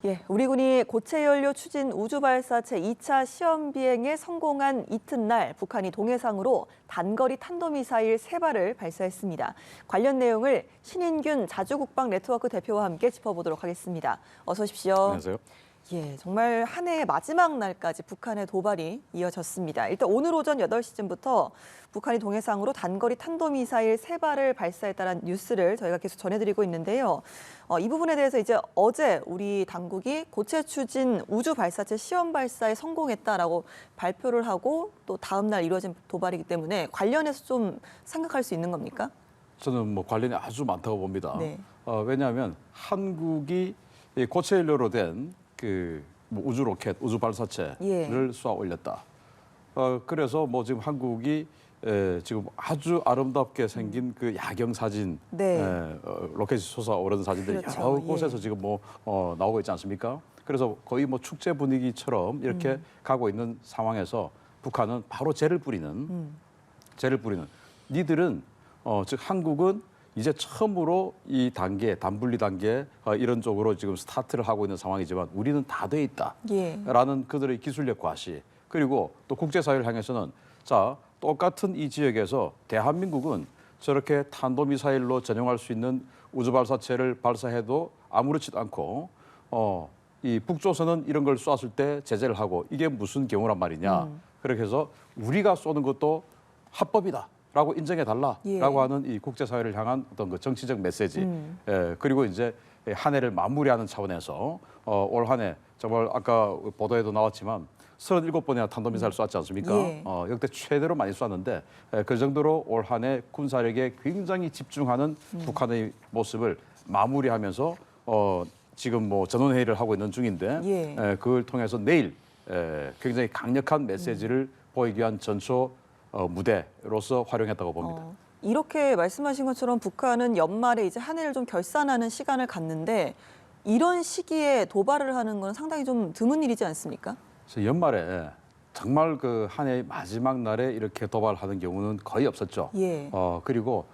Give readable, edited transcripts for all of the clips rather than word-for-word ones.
예, 우리 군이 고체 연료 추진 우주 발사체 2차 시험 비행에 성공한 이튿날 북한이 동해상으로 단거리 탄도미사일 3발을 발사했습니다. 관련 내용을 신인균 자주국방 네트워크 대표와 함께 짚어보도록 하겠습니다. 어서 오십시오. 안녕하세요. 예, 정말 한 해의 마지막 날까지 북한의 도발이 이어졌습니다. 일단 오늘 오전 8시쯤부터 북한이 동해상으로 단거리 탄도미사일 3발을 발사했다는 뉴스를 저희가 계속 전해드리고 있는데요. 이 부분에 대해서 이제 어제 우리 당국이 고체 추진 우주 발사체 시험 발사에 성공했다라고 발표를 하고 또 다음 날 이루어진 도발이기 때문에 관련해서 좀 생각할 수 있는 겁니까? 저는 뭐 관련이 아주 많다고 봅니다. 네. 왜냐하면 한국이 고체 연료로 된 뭐 우주 로켓, 우주 발사체를 쏘아 올렸다. 그래서 뭐 지금 한국이 지금 아주 아름답게 생긴 그 야경 사진, 로켓이 솟아오르는 사진들이 그렇죠. 여러 곳에서 지금 뭐 나오고 있지 않습니까? 그래서 거의 뭐 축제 분위기처럼 이렇게 가고 있는 상황에서 북한은 바로 죄를 뿌리는 니들은 즉 한국은 이제 처음으로 이 단계, 단분리 단계 이런 쪽으로 지금 스타트를 하고 있는 상황이지만 우리는 다 돼 있다라는 그들의 기술력 과시, 그리고 또 국제사회를 향해서는 자, 똑같은 이 지역에서 대한민국은 저렇게 탄도미사일로 전용할 수 있는 우주발사체를 발사해도 아무렇지도 않고 이 북조선은 이런 걸 쐈을 때 제재를 하고 이게 무슨 경우란 말이냐. 그렇게 해서 우리가 쏘는 것도 합법이다 라고 인정해달라라고 하는 이 국제사회를 향한 어떤 그 정치적 메시지, 그리고 이제 한 해를 마무리하는 차원에서 올 한 해 정말 아까 보도에도 나왔지만 37번이나 탄도미사일 쐈지 않습니까? 역대 최대로 많이 쐈는데 그 정도로 올 한 해 군사력에 굉장히 집중하는 북한의 모습을 마무리하면서 지금 뭐 전원회의를 하고 있는 중인데 그걸 통해서 내일 굉장히 강력한 메시지를 보이기 위한 전초 무대로서 활용했다고 봅니다. 이렇게 말씀하신 것처럼 북한은 연말에 이제 한 해를 좀 결산하는 시간을 갖는데 이런 시기에 도발을 하는 건 상당히 좀 드문 일이지 않습니까? 그래서 연말에 정말 그 한 해의 마지막 날에 이렇게 도발하는 경우는 거의 없었죠. 그리고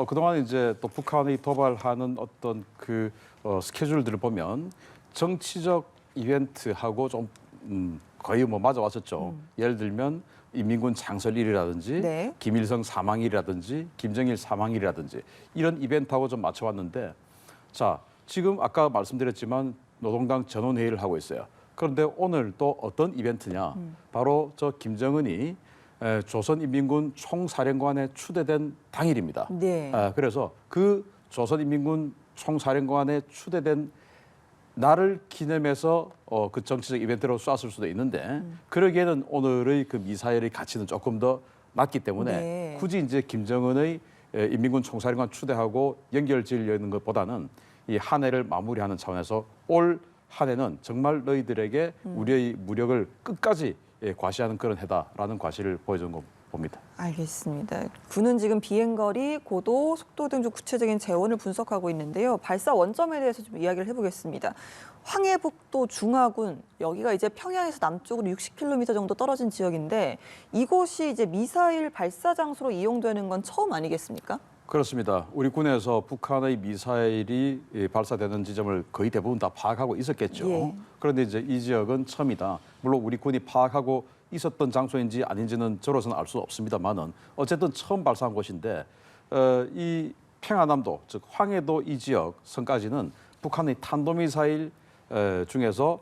그동안 이제 또 북한이 도발하는 어떤 그 스케줄들을 보면 정치적 이벤트하고 좀 거의 뭐 맞아왔었죠. 예를 들면 인민군 창설일이라든지 김일성 사망일이라든지 김정일 사망일이라든지 이런 이벤트하고 좀 맞춰왔는데, 자, 지금 아까 말씀드렸지만 노동당 전원회의를 하고 있어요. 그런데 오늘 또 어떤 이벤트냐? 바로 저 김정은이 조선인민군 총사령관에 추대된 당일입니다. 그래서 그 조선인민군 총사령관에 추대된 날을 기념해서 그 정치적 이벤트로 쐈을 수도 있는데 그러기에는 오늘의 그 미사일의 가치는 조금 더 낮기 때문에 굳이 이제 김정은의 인민군 총사령관 추대하고 연결 지으려는 것보다는 이 한 해를 마무리하는 차원에서 올 한 해는 정말 너희들에게 우리의 무력을 끝까지 과시하는 그런 해다라는 과시를 보여준 거 봅니다. 알겠습니다. 군은 지금 비행거리, 고도, 속도 등 좀 구체적인 재원을 분석하고 있는데요. 발사 원점에 대해서 좀 이야기를 해보겠습니다. 황해북도 중화군, 여기가 이제 평양에서 남쪽으로 60km 정도 떨어진 지역인데 이곳이 이제 미사일 발사 장소로 이용되는 건 처음 아니겠습니까? 그렇습니다. 우리 군에서 북한의 미사일이 발사되는 지점을 거의 대부분 다 파악하고 있었겠죠. 그런데 이제 이 지역은 처음이다. 물론 우리 군이 파악하고 있었던 장소인지 아닌지는 저로서는 알 수 없습니다만은 어쨌든 처음 발사한 곳인데 이 평안남도 즉 황해도 이 지역 선까지는 북한의 탄도미사일 중에서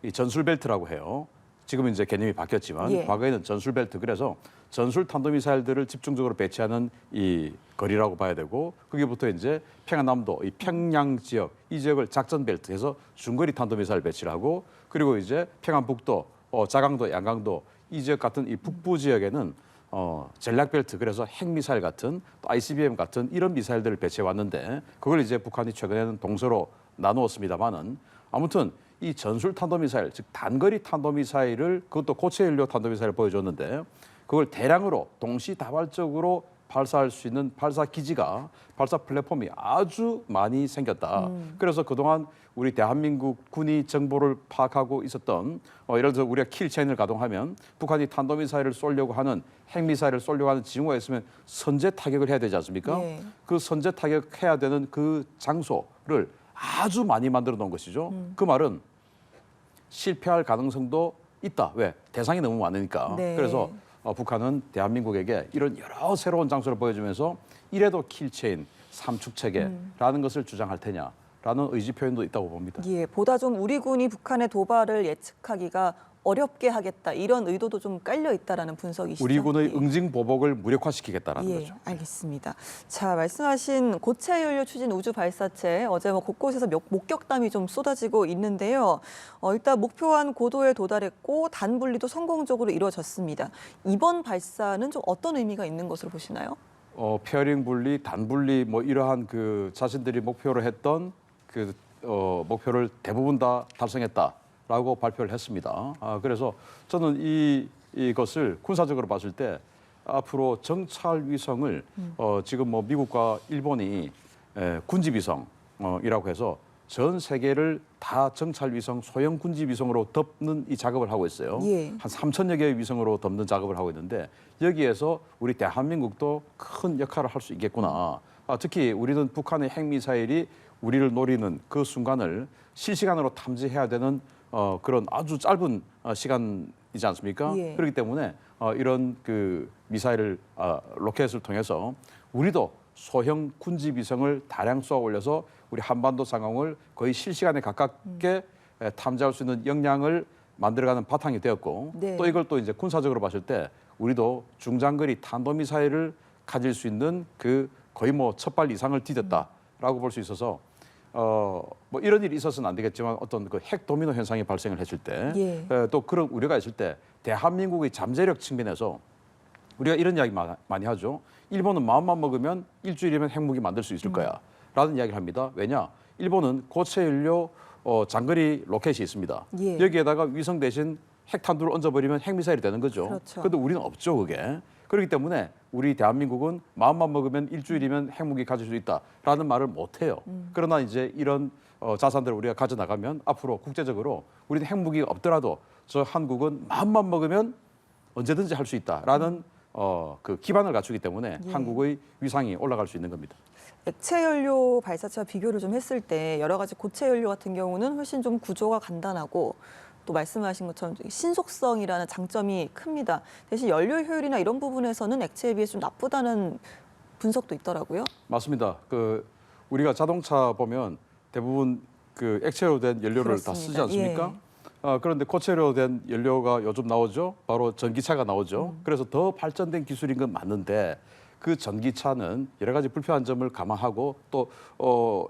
이 전술벨트라고 해요. 지금은 이제 개념이 바뀌었지만 과거에는 전술벨트, 그래서 전술 탄도미사일들을 집중적으로 배치하는 이 거리라고 봐야 되고, 거기부터 이제 평안남도 이 평양 지역 이 지역을 작전벨트 해서 중거리 탄도미사일 배치를 하고, 그리고 이제 평안북도, 자강도, 양강도 이 지역 같은 이 북부 지역에는 전략벨트, 그래서 핵미사일 같은 또 ICBM 같은 이런 미사일들을 배치해 왔는데 그걸 이제 북한이 최근에는 동서로 나누었습니다만은 아무튼 이 전술 탄도미사일, 즉 단거리 탄도미사일을, 그것도 고체 연료 탄도미사일을 보여줬는데 그걸 대량으로 동시다발적으로 발사할 수 있는 발사 기지가, 발사 플랫폼이 아주 많이 생겼다. 그래서 그동안 우리 대한민국 군이 정보를 파악하고 있었던 예를 들어서 우리가 킬체인을 가동하면 북한이 탄도미사일을 쏘려고 하는, 핵미사일을 쏘려고 하는 징후가 있으면 선제 타격을 해야 되지 않습니까? 그 선제 타격해야 되는 그 장소를 아주 많이 만들어 놓은 것이죠. 그 말은 실패할 가능성도 있다. 왜? 대상이 너무 많으니까. 네. 그래서 북한은 대한민국에게 이런 여러 새로운 장소를 보여주면서 이래도 킬체인 삼축 체계라는 것을 주장할 테냐라는 의지 표현도 있다고 봅니다. 예, 보다 좀 우리 군이 북한의 도발을 예측하기가 어렵게 하겠다 이런 의도도 좀 깔려 있다라는 분석이시죠? 우리 군의 예. 응징 보복을 무력화시키겠다라는 예, 거죠. 알겠습니다. 자, 말씀하신 고체 연료 추진 우주 발사체 어제 뭐 곳곳에서 목격담이 좀 쏟아지고 있는데요. 일단 목표한 고도에 도달했고 단분리도 성공적으로 이루어졌습니다. 이번 발사는 좀 어떤 의미가 있는 것으로 보시나요? 페어링 분리, 단 분리 뭐 이러한 그 자신들이 목표로 했던 그 목표를 대부분 다 달성했다라고 발표를 했습니다. 그래서 저는 이것을 군사적으로 봤을 때 앞으로 정찰 위성을 지금 뭐 미국과 일본이 군집 위성이라고 해서 전 세계를 다 정찰 위성, 소형 군집 위성으로 덮는 이 작업을 하고 있어요. 예. 한 3천여 개의 위성으로 덮는 작업을 하고 있는데 여기에서 우리 대한민국도 큰 역할을 할 수 있겠구나. 특히 우리는 북한의 핵미사일이 우리를 노리는 그 순간을 실시간으로 탐지해야 되는 그런 아주 짧은 시간이지 않습니까? 예. 그렇기 때문에 이런 그 미사일을 로켓을 통해서 우리도 소형 군집 위성을 다량 쏘아 올려서 우리 한반도 상황을 거의 실시간에 가깝게 탐지할 수 있는 역량을 만들어가는 바탕이 되었고 네. 또 이걸 또 이제 군사적으로 봤을 때 우리도 중장거리 탄도미사일을 가질 수 있는 그 거의 뭐 첫발 이상을 디뎠다라고 볼 수 있어서 뭐 이런 일이 있어서는 안 되겠지만 어떤 그 핵 도미노 현상이 발생을 했을 때 예. 또 그런 우려가 있을 때 대한민국의 잠재력 측면에서 우리가 이런 이야기 많이 하죠. 일본은 마음만 먹으면 일주일이면 핵무기 만들 수 있을 거야. 라는 이야기를 합니다. 왜냐? 일본은 고체 연료 장거리 로켓이 있습니다. 예. 여기에다가 위성 대신 핵탄두를 얹어버리면 핵미사일이 되는 거죠. 그렇죠. 근데 우리는 없죠, 그게. 그렇기 때문에 우리 대한민국은 마음만 먹으면 일주일이면 핵무기 가질 수 있다라는 말을 못 해요. 그러나 이제 이런 자산들을 우리가 가져나가면 앞으로 국제적으로 우리는 핵무기가 없더라도 저 한국은 마음만 먹으면 언제든지 할 수 있다라는 그 기반을 갖추기 때문에 예. 한국의 위상이 올라갈 수 있는 겁니다. 액체 연료 발사체와 비교를 좀 했을 때 여러 가지 고체 연료 같은 경우는 훨씬 좀 구조가 간단하고 또 말씀하신 것처럼 신속성이라는 장점이 큽니다. 대신 연료 효율이나 이런 부분에서는 액체에 비해 좀 나쁘다는 분석도 있더라고요. 맞습니다. 그 우리가 자동차 보면 대부분 그 액체로 된 연료를 다 쓰지 그렇습니다. 않습니까? 그런데 고체로 된 연료가 요즘 나오죠. 바로 전기차가 나오죠. 그래서 더 발전된 기술인 건 맞는데 그 전기차는 여러 가지 불편한 점을 감안하고 또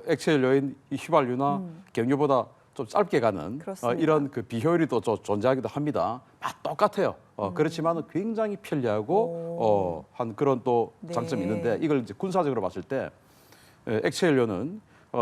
액체 연료인 이 휘발유나 경유보다 좀 짧게 가는 그렇습니다. 이런 그 비효율이 또 존재하기도 합니다. 똑같아요. 그렇지만 굉장히 편리하고 한 그런 또 네. 장점이 있는데 이걸 이제 군사적으로 봤을 때 액체 연료는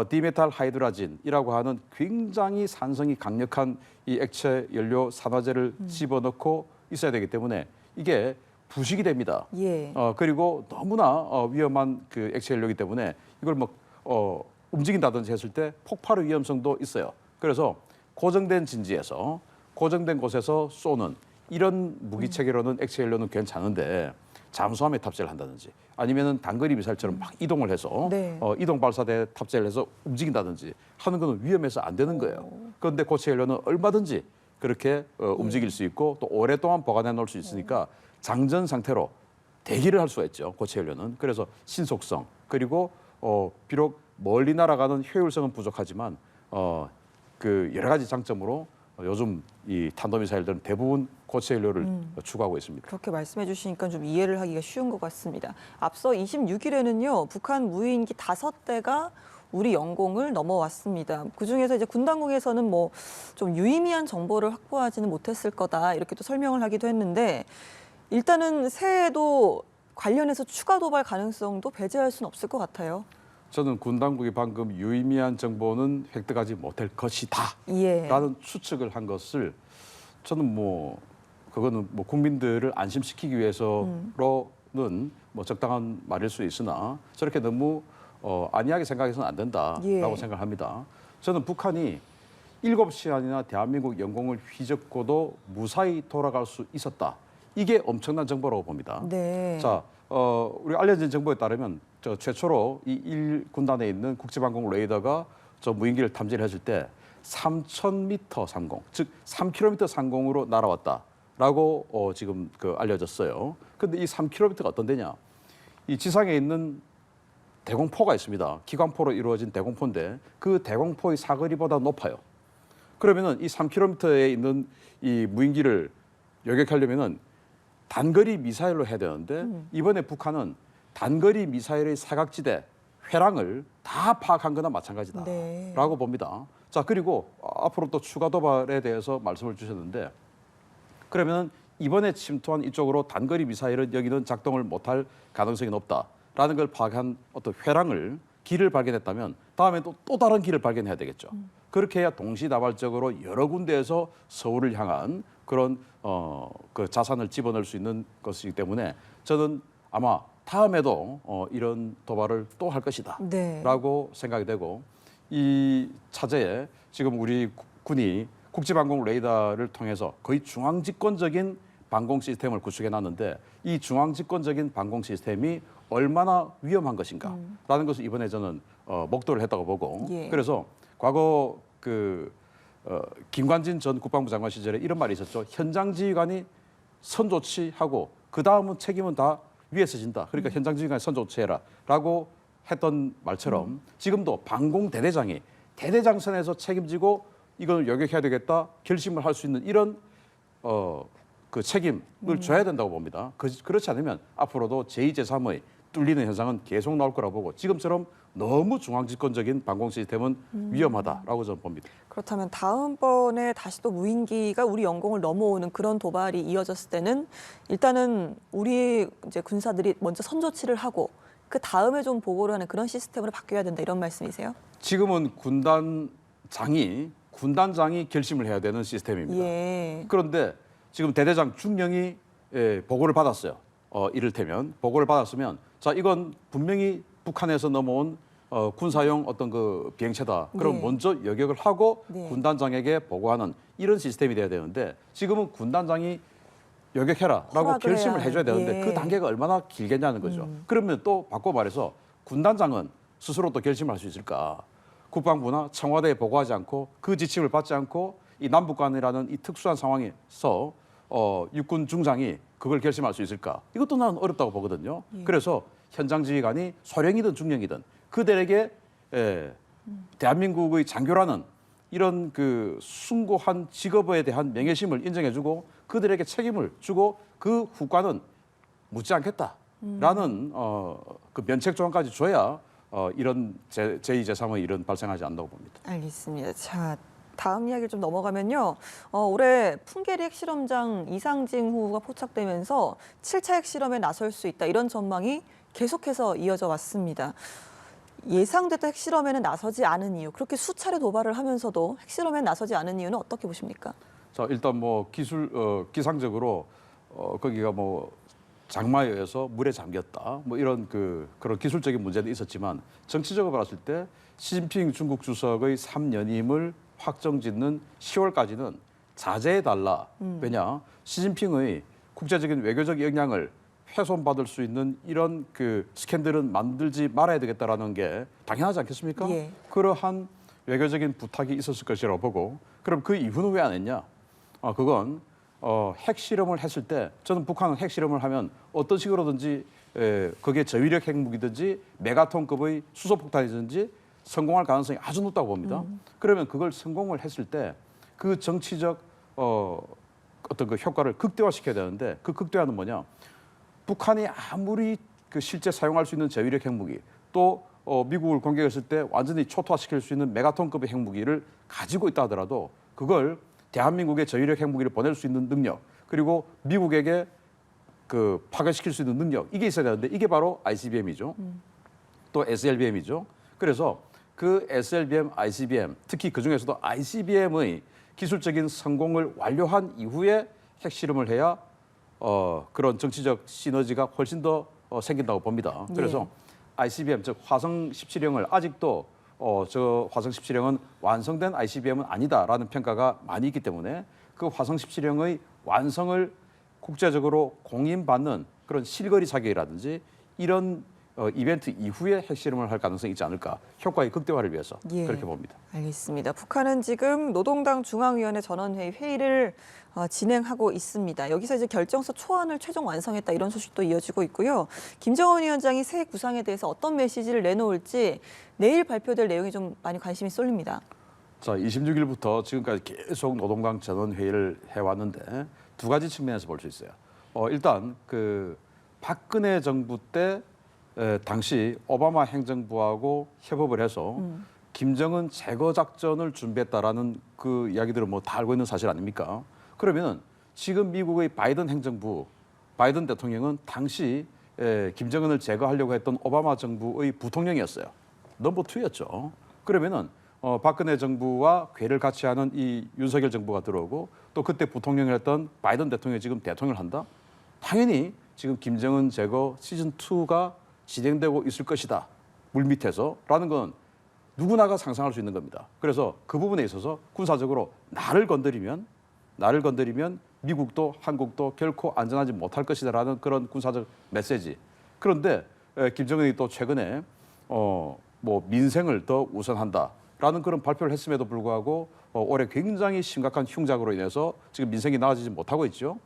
디메탈 하이드라진이라고 하는 굉장히 산성이 강력한 이 액체 연료 산화제를 집어넣고 있어야 되기 때문에 이게 부식이 됩니다. 예. 그리고 너무나 위험한 그 액체 연료이기 때문에 이걸 뭐 움직인다든지 했을 때 폭발의 위험성도 있어요. 그래서 고정된 진지에서 고정된 곳에서 쏘는 이런 무기 체계로는 액체 연료는 괜찮은데 잠수함에 탑재를 한다든지 아니면은 단거리 미사일처럼 막 이동을 해서 네. 이동 발사대에 탑재를 해서 움직인다든지 하는 거는 위험해서 안 되는 거예요. 그런데 고체 연료는 얼마든지 그렇게 움직일 수 있고 또 오랫동안 보관해 놓을 수 있으니까 장전 상태로 대기를 할 수가 있죠. 고체 연료는. 그래서 신속성 그리고 비록 멀리 날아가는 효율성은 부족하지만 그 여러 가지 장점으로 요즘 이 탄도미사일들은 대부분 고체 연료를 추구하고 있습니다. 그렇게 말씀해 주시니까 좀 이해를 하기가 쉬운 것 같습니다. 앞서 26일에는요, 북한 무인기 5대가 우리 영공을 넘어왔습니다. 그중에서 이제 군 당국에서는 뭐 좀 유의미한 정보를 확보하지는 못했을 거다 이렇게 또 설명을 하기도 했는데 일단은 새해에도 관련해서 추가 도발 가능성도 배제할 수는 없을 것 같아요. 저는 군 당국이 방금 유의미한 정보는 획득하지 못할 것이다. 예. 라는 추측을 한 것을 저는 뭐 그거는 뭐 국민들을 안심시키기 위해서로는 뭐 적당한 말일 수 있으나 저렇게 너무 안이하게 생각해서는 안 된다라고 예. 생각합니다. 저는 북한이 7시간이나 대한민국 영공을 휘젓고도 무사히 돌아갈 수 있었다. 이게 엄청난 정보라고 봅니다. 네. 자, 우리 알려진 정보에 따르면 최초로 이 1군단에 있는 국제방공 레이더가 저 무인기를 탐지를 했을 때 3,000m 상공, 즉 3km 상공으로 날아왔다라고 지금 알려졌어요. 그런데 이 3km가 어떤 데냐? 이 지상에 있는 대공포가 있습니다. 기관포로 이루어진 대공포인데 그 대공포의 사거리보다 높아요. 그러면은 이 3km에 있는 이 무인기를 요격하려면은 단거리 미사일로 해야 되는데 이번에 북한은 단거리 미사일의 사각지대 회랑을 다 파악한 거나 마찬가지다라고 네. 봅니다. 자, 그리고 앞으로 또 추가 도발에 대해서 말씀을 주셨는데 그러면 이번에 침투한 이쪽으로 단거리 미사일은 여기는 작동을 못할 가능성이 높다라는 걸 파악한 어떤 회랑을 길을 발견했다면 다음에 또 다른 길을 발견해야 되겠죠. 그렇게 해야 동시다발적으로 여러 군데에서 서울을 향한 그런 그 자산을 집어넣을 수 있는 것이기 때문에 저는 아마 다음에도 이런 도발을 또 할 것이다라고 생각이 되고 이 차제에 지금 우리 군이 국지방공 레이더를 통해서 거의 중앙집권적인 방공 시스템을 구축해 놨는데 이 중앙집권적인 방공 시스템이 얼마나 위험한 것인가라는 것을 이번에 저는 목도를 했다고 보고 예. 그래서 과거 김관진 전 국방부 장관 시절에 이런 말이 있었죠. 현장 지휘관이 선조치하고 그 다음은 책임은 다 위에서 진다. 그러니까 현장 지휘관이 선조치해라라고 했던 말처럼 지금도 방공 대대장이 대대장선에서 책임지고 이걸 요격해야 되겠다 결심을 할 수 있는 이런 그 책임을 져야 된다고 봅니다. 그렇지 않으면 앞으로도 제2, 제3의 뚫리는 현상은 계속 나올 거라고 보고 지금처럼 너무 중앙집권적인 방공 시스템은 위험하다라고 저는 봅니다. 그렇다면 다음번에 다시 또 무인기가 우리 영공을 넘어오는 그런 도발이 이어졌을 때는 일단은 우리 이제 군사들이 먼저 선조치를 하고 그 다음에 좀 보고를 하는 그런 시스템으로 바뀌어야 된다 이런 말씀이세요? 지금은 군단장이 결심을 해야 되는 시스템입니다. 예. 그런데 지금 대대장 중령이 보고를 받았어요. 이를테면 보고를 받았으면 자 이건 분명히 북한에서 넘어온 군사용 어떤 그 비행체다. 그럼 네. 먼저 여격을 하고 네. 군단장에게 보고하는 이런 시스템이 돼야 되는데 지금은 군단장이 여격해라라고 허락을 결심을 해야 해줘야 되는데 예. 그 단계가 얼마나 길겠냐는 거죠. 그러면 또 바꿔 말해서 군단장은 스스로 또 결심할 수 있을까? 국방부나 청와대에 보고하지 않고 그 지침을 받지 않고 이 남북 간이라는 이 특수한 상황에서 육군 중장이 그걸 결심할 수 있을까? 이것도 나는 어렵다고 보거든요. 그래서 현장 지휘관이 소령이든 중령이든 그들에게 대한민국의 장교라는 이런 그 숭고한 직업에 대한 명예심을 인정해주고 그들에게 책임을 주고 그 후과는 묻지 않겠다라는 그 면책 조항까지 줘야 이런 제2, 제3의 일은 발생하지 않는다고 봅니다. 알겠습니다. 자, 다음 이야기를 좀 넘어가면요. 올해 풍계리 핵실험장 이상징 후가 포착되면서 7차 핵실험에 나설 수 있다 이런 전망이 계속해서 이어져 왔습니다. 예상됐던 핵실험에는 나서지 않은 이유, 그렇게 수차례 도발을 하면서도 핵실험에 나서지 않은 이유는 어떻게 보십니까? 자, 일단 뭐 기상적으로 거기가 뭐 장마에 의해서 물에 잠겼다. 뭐 이런 그런 기술적인 문제도 있었지만 정치적으로 봤을 때 시진핑 중국 주석의 3연임을 확정짓는 10월까지는 자제해달라. 왜냐? 시진핑의 국제적인 외교적 역량을 훼손받을 수 있는 이런 그 스캔들은 만들지 말아야 되겠다라는 게 당연하지 않겠습니까? 예. 그러한 외교적인 부탁이 있었을 것이라고 보고 그럼 그 이후는 왜 안 했냐? 그건 핵실험을 했을 때 저는 북한은 핵실험을 하면 어떤 식으로든지 그게 저위력 핵무기든지 메가톤급의 수소폭탄이든지 성공할 가능성이 아주 높다고 봅니다. 그러면 그걸 성공을 했을 때 그 정치적 어떤 그 효과를 극대화시켜야 되는데 그 극대화는 뭐냐? 북한이 아무리 그 실제 사용할 수 있는 저위력 핵무기 또 미국을 공격했을 때 완전히 초토화시킬 수 있는 메가톤급의 핵무기를 가지고 있다 하더라도 그걸 대한민국의 저위력 핵무기를 보낼 수 있는 능력 그리고 미국에게 그 파괴시킬 수 있는 능력 이게 있어야 되는데 이게 바로 ICBM이죠. 또 SLBM이죠. 그래서 그 SLBM, ICBM 특히 그 중에서도 ICBM의 기술적인 성공을 완료한 이후에 핵실험을 해야 그런 정치적 시너지가 훨씬 더 생긴다고 봅니다. 그래서 ICBM 즉 화성 17형을 아직도 저 화성 17형은 완성된 ICBM은 아니다라는 평가가 많이 있기 때문에 그 화성 17형의 완성을 국제적으로 공인받는 그런 실거리 사격이라든지 이런 이벤트 이후에 핵실험을 할 가능성이 있지 않을까. 효과의 극대화를 위해서 예. 그렇게 봅니다. 알겠습니다. 북한은 지금 노동당 중앙위원회 전원회의 회의를 진행하고 있습니다. 여기서 이제 결정서 초안을 최종 완성했다 이런 소식도 이어지고 있고요. 김정은 위원장이 새 구상에 대해서 어떤 메시지를 내놓을지 내일 발표될 내용이 좀 많이 관심이 쏠립니다. 자, 26일부터 지금까지 계속 노동당 전원회의를 해왔는데 두 가지 측면에서 볼 수 있어요. 일단 그 박근혜 정부 때 당시 오바마 행정부하고 협업을 해서 김정은 제거 작전을 준비했다라는 그 이야기들은 뭐 다 알고 있는 사실 아닙니까? 그러면 지금 미국의 바이든 행정부, 바이든 대통령은 당시 김정은을 제거하려고 했던 오바마 정부의 부통령이었어요. 넘버 2였죠. 그러면은 박근혜 정부와 궤를 같이 하는 이 윤석열 정부가 들어오고 또 그때 부통령을 했던 바이든 대통령이 지금 대통령을 한다? 당연히 지금 김정은 제거 시즌 2가 진행되고 있을 것이다. 물밑에서라는 건 누구나가 상상할 수 있는 겁니다. 그래서 그 부분에 있어서 군사적으로 나를 건드리면 미국도 한국도 결코 안전하지 못할 것이다라는 그런 군사적 메시지. 그런데 김정은이 또 최근에 뭐 민생을 더 우선한다라는 그런 발표를 했음에도 불구하고 올해 굉장히 심각한 흉작으로 인해서 지금 민생이 나아지지 못하고 있죠.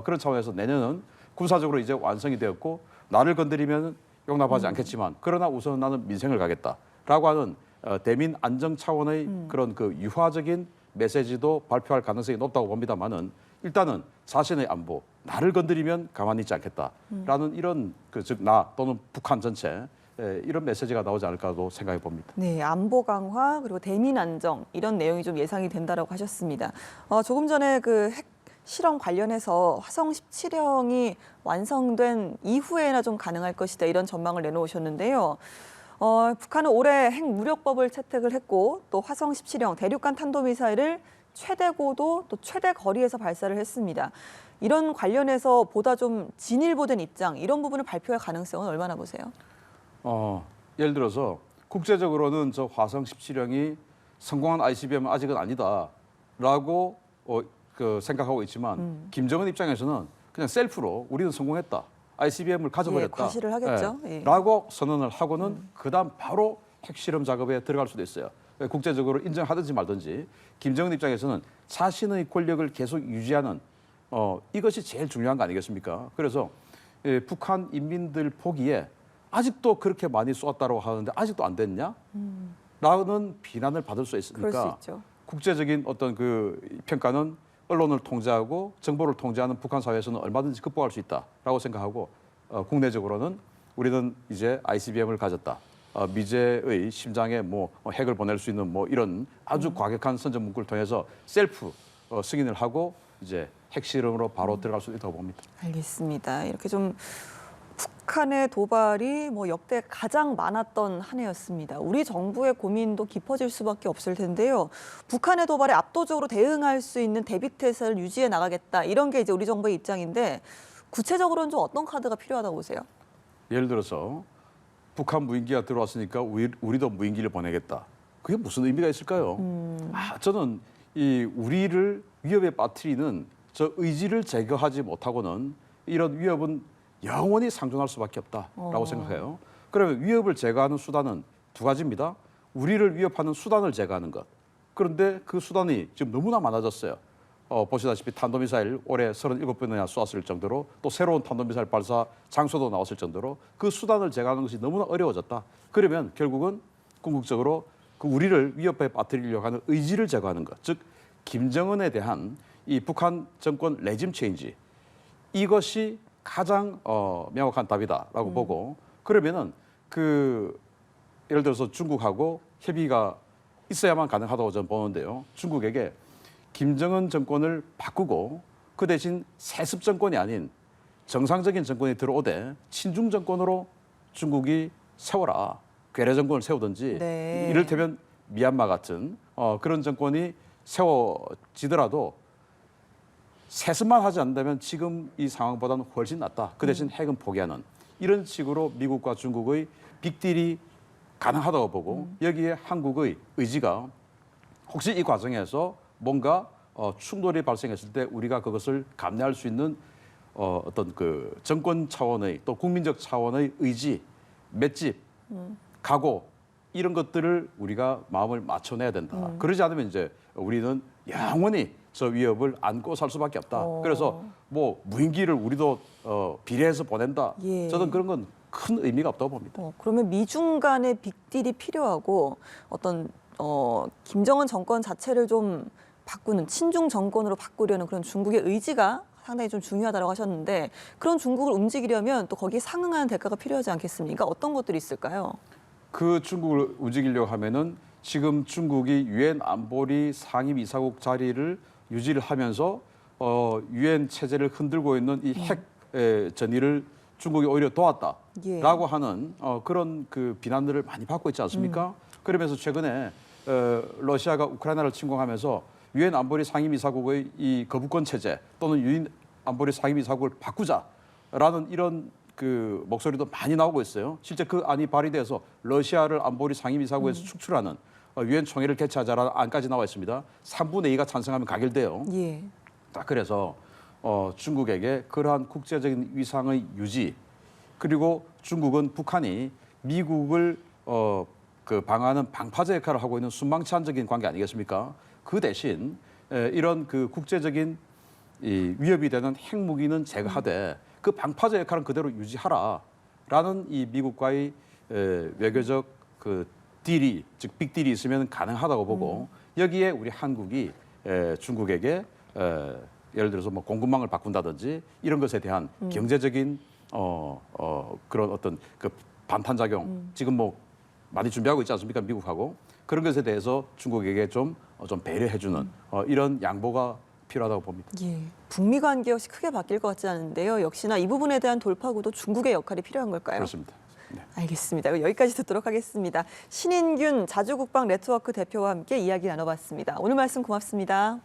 그런 차원에서 내년은 군사적으로 이제 완성이 되었고 나를 건드리면 용납하지 않겠지만 그러나 우선 나는 민생을 가겠다라고 하는 대민 안정 차원의 그런 그 유화적인 메시지도 발표할 가능성이 높다고 봅니다만은 일단은 자신의 안보, 나를 건드리면 가만히 있지 않겠다라는 이런 즉 나 또는 북한 전체 이런 메시지가 나오지 않을까도 생각해 봅니다. 네, 안보 강화 그리고 대민 안정 이런 내용이 좀 예상이 된다라고 하셨습니다. 조금 전에 그 핵 실험 관련해서 화성 17형이 완성된 이후에나 좀 가능할 것이다 이런 전망을 내놓으셨는데요. 북한은 올해 핵무력법을 채택을 했고 또 화성 17형 대륙간 탄도미사일을 최대 고도 또 최대 거리에서 발사를 했습니다. 이런 관련해서 보다 좀 진일보된 입장 이런 부분을 발표할 가능성은 얼마나 보세요? 예를 들어서 국제적으로는 저 화성 17형이 성공한 ICBM은 아직은 아니다라고 생각하고 있지만 김정은 입장에서는 그냥 셀프로 우리는 성공했다. ICBM을 가져버렸다. 예, 과시를 하겠죠. 예. 라고 선언을 하고는 그다음 바로 핵실험 작업에 들어갈 수도 있어요. 국제적으로 인정하든지 말든지 김정은 입장에서는 자신의 권력을 계속 유지하는 이것이 제일 중요한 거 아니겠습니까? 그래서 북한 인민들 보기에 아직도 그렇게 많이 쏘았다고 하는데 아직도 안 됐냐? 라는 비난을 받을 수 있으니까 그럴 수 있죠. 국제적인 어떤 그 평가는 언론을 통제하고 정보를 통제하는 북한 사회에서는 얼마든지 극복할 수 있다라고 생각하고 국내적으로는 우리는 이제 ICBM을 가졌다. 미제의 심장에 뭐 핵을 보낼 수 있는 뭐 이런 아주 과격한 선전 문구를 통해서 셀프 승인을 하고 이제 핵실험으로 바로 들어갈 수 있다고 봅니다. 알겠습니다. 이렇게 좀 북한의 도발이 뭐 역대 가장 많았던 한 해였습니다. 우리 정부의 고민도 깊어질 수밖에 없을 텐데요. 북한의 도발에 압도적으로 대응할 수 있는 대비태세를 유지해 나가겠다. 이런 게 이제 우리 정부의 입장인데 구체적으로는 좀 어떤 카드가 필요하다고 보세요? 예를 들어서 북한 무인기가 들어왔으니까 우리도 무인기를 보내겠다. 그게 무슨 의미가 있을까요? 저는 이 우리를 위협에 빠뜨리는 저 의지를 제거하지 못하고는 이런 위협은 영원히 상존할 수밖에 없다라고 생각해요. 그러면 위협을 제거하는 수단은 두 가지입니다. 우리를 위협하는 수단을 제거하는 것. 그런데 그 수단이 지금 너무나 많아졌어요. 보시다시피 탄도미사일 올해 37번이나 쏘았을 정도로 또 새로운 탄도미사일 발사 장소도 나왔을 정도로 그 수단을 제거하는 것이 너무나 어려워졌다. 그러면 결국은 궁극적으로 그 우리를 위협에 빠뜨리려고 하는 의지를 제거하는 것. 즉 김정은에 대한 이 북한 정권 레짐 체인지 이것이 가장 명확한 답이다라고 보고 그러면은 예를 들어서 중국하고 협의가 있어야만 가능하다고 저는 보는데요. 중국에게 김정은 정권을 바꾸고 그 대신 세습 정권이 아닌 정상적인 정권이 들어오되 친중 정권으로 중국이 세워라. 괴뢰 정권을 세우든지 네. 이를테면 미얀마 같은 그런 정권이 세워지더라도 세습만 하지 않는다면 지금 이 상황보다는 훨씬 낫다. 그 대신 핵은 포기하는 이런 식으로 미국과 중국의 빅딜이 가능하다고 보고 여기에 한국의 의지가 혹시 이 과정에서 뭔가 충돌이 발생했을 때 우리가 그것을 감내할 수 있는 어떤 그 정권 차원의 또 국민적 차원의 의지 맷집, 각오 이런 것들을 우리가 마음을 맞춰내야 된다. 그러지 않으면 이제 우리는 영원히 저 위협을 안고 살 수밖에 없다. 그래서 뭐 무인기를 우리도 비례해서 보낸다. 예. 저는 그런 건 큰 의미가 없다고 봅니다. 그러면 미중 간의 빅딜이 필요하고 어떤 김정은 정권 자체를 좀 바꾸는 친중 정권으로 바꾸려는 그런 중국의 의지가 상당히 좀 중요하다고 하셨는데 그런 중국을 움직이려면 또 거기에 상응하는 대가가 필요하지 않겠습니까? 어떤 것들이 있을까요? 그 중국을 움직이려고 하면은 지금 중국이 유엔 안보리 상임이사국 자리를 유지를 하면서 유엔 체제를 흔들고 있는 이 핵 전의를 중국이 오히려 도왔다라고 예. 하는 그런 그 비난들을 많이 받고 있지 않습니까? 그러면서 최근에 러시아가 우크라이나를 침공하면서 유엔 안보리 상임이사국의 이 거부권 체제 또는 유엔 안보리 상임이사국을 바꾸자라는 이런 그 목소리도 많이 나오고 있어요. 실제 그 안이 발의돼서 러시아를 안보리 상임이사국에서 축출하는 유엔 총회를 개최하자라는 안까지 나와 있습니다. 3분의 2가 찬성하면 가결돼요. 예. 자, 그래서 중국에게 그러한 국제적인 위상의 유지 그리고 중국은 북한이 미국을 그 방어하는 방파제 역할을 하고 있는 순망치한적인 관계 아니겠습니까? 그 대신 이런 그 국제적인 이 위협이 되는 핵무기는 제거하되 그 방파제 역할은 그대로 유지하라라는 이 미국과의 외교적 그 딜이 즉 빅딜이 있으면 가능하다고 보고 여기에 우리 한국이 중국에게 예를 들어서 뭐 공급망을 바꾼다든지 이런 것에 대한 경제적인 그런 어떤 그 반탄 작용 지금 뭐 많이 준비하고 있지 않습니까? 미국하고 그런 것에 대해서 중국에게 좀 배려해주는 이런 양보가 필요하다고 봅니다. 예. 북미 관계 역시 크게 바뀔 것 같지 않은데요. 역시나 이 부분에 대한 돌파구도 중국의 역할이 필요한 걸까요? 그렇습니다. 네. 알겠습니다. 여기까지 듣도록 하겠습니다. 신인균 자주국방 네트워크 대표와 함께 이야기 나눠봤습니다. 오늘 말씀 고맙습니다.